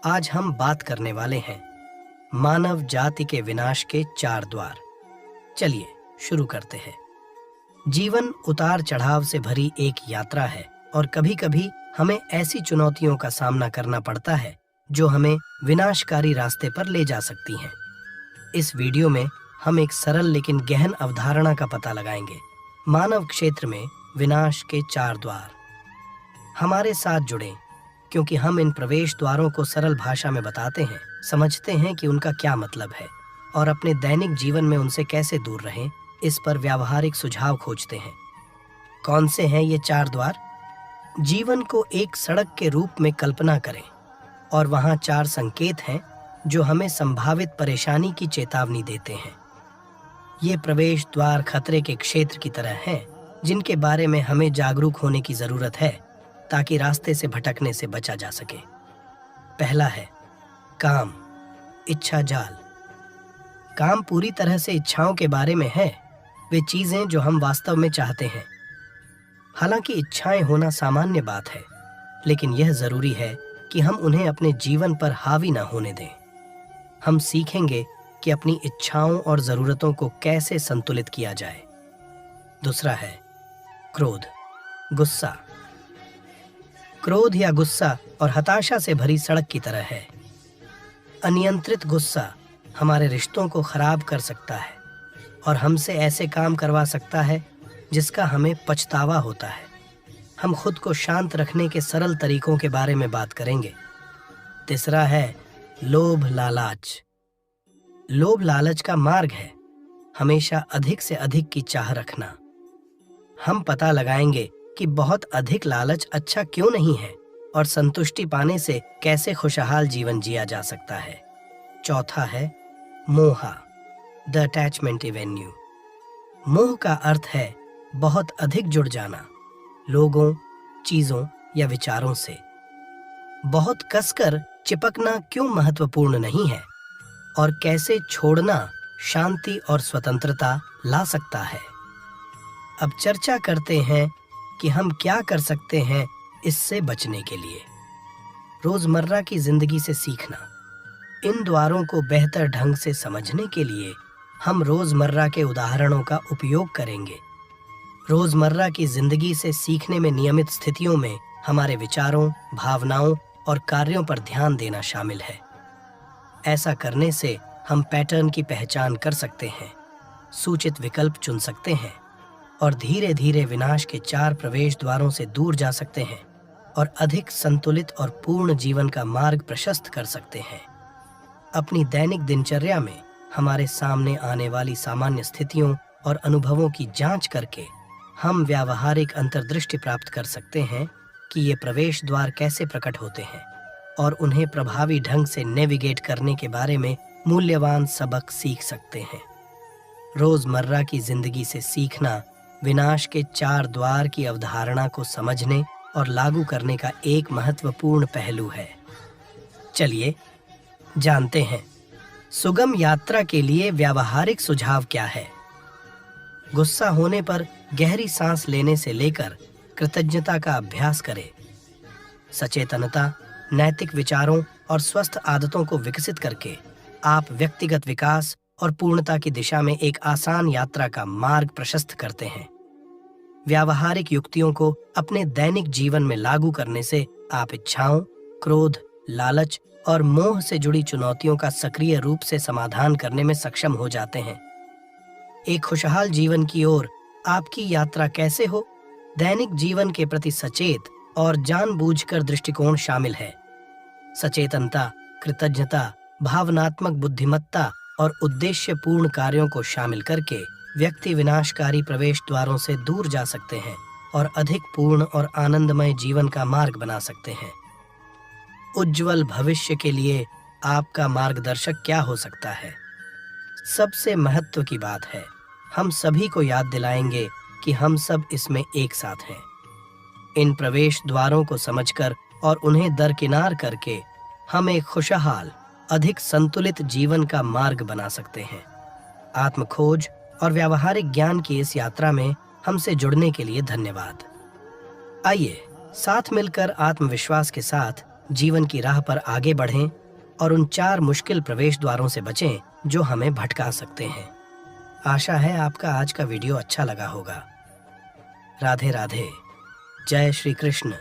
आज हम बात करने वाले हैं मानव जाति के विनाश के 4 द्वार। चलिए शुरू करते हैं। जीवन उतार चढ़ाव से भरी एक यात्रा है और कभी-कभी हमें ऐसी चुनौतियों का सामना करना पड़ता है जो हमें विनाशकारी रास्ते पर ले जा सकती हैं। इस वीडियो में हम एक सरल लेकिन गहन अवधारणा का पता लगाएंगे, मानव क्षेत्र में विनाश के 4 द्वार। हमारे साथ जुड़ें, क्योंकि हम इन प्रवेश द्वारों को सरल भाषा में बताते हैं, समझते हैं कि उनका क्या मतलब है और अपने दैनिक जीवन में उनसे कैसे दूर रहें, इस पर व्यावहारिक सुझाव खोजते हैं। कौन से हैं ये 4 द्वार? जीवन को एक सड़क के रूप में कल्पना करें और वहाँ 4 संकेत हैं जो हमें संभावित परेशानी की चेतावनी देते हैं। ये प्रवेश द्वार खतरे के क्षेत्र की तरह हैं, जिनके बारे में हमें जागरूक होने की जरूरत है ताकि रास्ते से भटकने से बचा जा सके। पहला है काम, इच्छा जाल। काम पूरी तरह से इच्छाओं के बारे में है, वे चीजें जो हम वास्तव में चाहते हैं। हालांकि इच्छाएं होना सामान्य बात है, लेकिन यह जरूरी है कि हम उन्हें अपने जीवन पर हावी न होने दें। हम सीखेंगे कि अपनी इच्छाओं और जरूरतों को कैसे संतुलित किया जाए। दूसरा है क्रोध, गुस्सा। क्रोध या गुस्सा और हताशा से भरी सड़क की तरह है। अनियंत्रित गुस्सा हमारे रिश्तों को खराब कर सकता है और हमसे ऐसे काम करवा सकता है जिसका हमें पछतावा होता है। हम खुद को शांत रखने के सरल तरीकों के बारे में बात करेंगे। तीसरा है लोभ लालच। लोभ लालच का मार्ग है हमेशा अधिक से अधिक की चाह रखना। हम पता लगाएंगे कि बहुत अधिक लालच अच्छा क्यों नहीं है और संतुष्टि पाने से कैसे खुशहाल जीवन जिया जा सकता है। चौथा है मोह, द अटैचमेंट एवेन्यू। मोह का अर्थ है बहुत अधिक जुड़ जाना लोगों, चीजों या विचारों से। बहुत कसकर चिपकना क्यों महत्वपूर्ण नहीं है और कैसे छोड़ना शांति और स्वतंत्रता ला सकता है। अब चर्चा करते हैं कि हम क्या कर सकते हैं इससे बचने के लिए। रोजमर्रा की जिंदगी से सीखना। इन द्वारों को बेहतर ढंग से समझने के लिए हम रोजमर्रा के उदाहरणों का उपयोग करेंगे। रोजमर्रा की जिंदगी से सीखने में नियमित स्थितियों में हमारे विचारों, भावनाओं और कार्यों पर ध्यान देना शामिल है। ऐसा करने से हम पैटर्न की पहचान कर सकते हैं, सूचित विकल्प चुन सकते हैं और धीरे धीरे विनाश के 4 प्रवेश द्वारों से दूर जा सकते हैं और अधिक संतुलित और पूर्ण जीवन का मार्ग प्रशस्त कर सकते हैं। अपनी दैनिक दिनचर्या में हमारे सामने आने वाली सामान्य स्थितियों और अनुभवों की जांच करके हम व्यावहारिक अंतर्दृष्टि प्राप्त कर सकते हैं कि ये प्रवेश द्वार कैसे प्रकट होते हैं और उन्हें प्रभावी ढंग से नेविगेट करने के बारे में मूल्यवान सबक सीख सकते हैं। रोजमर्रा की जिंदगी से सीखना विनाश के 4 द्वार की अवधारणा को समझने और लागू करने का एक महत्वपूर्ण पहलू है। चलिए जानते हैं सुगम यात्रा के लिए व्यावहारिक सुझाव क्या है। गुस्सा होने पर गहरी सांस लेने से लेकर कृतज्ञता का अभ्यास करें। सचेतनता, नैतिक विचारों और स्वस्थ आदतों को विकसित करके आप व्यक्तिगत विकास और पूर्णता की दिशा में एक आसान यात्रा का मार्ग प्रशस्त करते हैं। व्यावहारिक युक्तियों को अपने दैनिक जीवन में लागू करने से आप इच्छाओं, क्रोध, लालच और मोह से जुड़ी चुनौतियों का सक्रिय रूप से समाधान करने में सक्षम हो जाते हैं। एक खुशहाल जीवन की ओर आपकी यात्रा कैसे हो, दैनिक जीवन के प्रति सचेत और जानबूझकर दृष्टिकोण शामिल है। सचेतनता, कृतज्ञता, भावनात्मक बुद्धिमत्ता और उद्देश्यपूर्ण कार्यों को शामिल करके व्यक्ति विनाशकारी प्रवेश द्वारों से दूर जा सकते हैं और अधिक पूर्ण और आनंदमय जीवन का मार्ग बना सकते हैं। उज्जवल भविष्य के लिए आपका मार्गदर्शक क्या हो सकता है? सबसे महत्व की बात है, हम सभी को याद दिलाएंगे कि हम सब इसमें एक साथ हैं। इन प्रवेश द्वारों को समझकर और उन्हें दरकिनार करके हम एक खुशहाल, अधिक संतुलित जीवन का मार्ग बना सकते हैं। आत्मखोज और व्यावहारिक ज्ञान की इस यात्रा में हमसे जुड़ने के लिए धन्यवाद। आइए साथ मिलकर आत्मविश्वास के साथ जीवन की राह पर आगे बढ़ें और उन 4 मुश्किल प्रवेश द्वारों से बचें जो हमें भटका सकते हैं। आशा है आपका आज का वीडियो अच्छा लगा होगा। राधे राधे। जय श्री कृष्ण।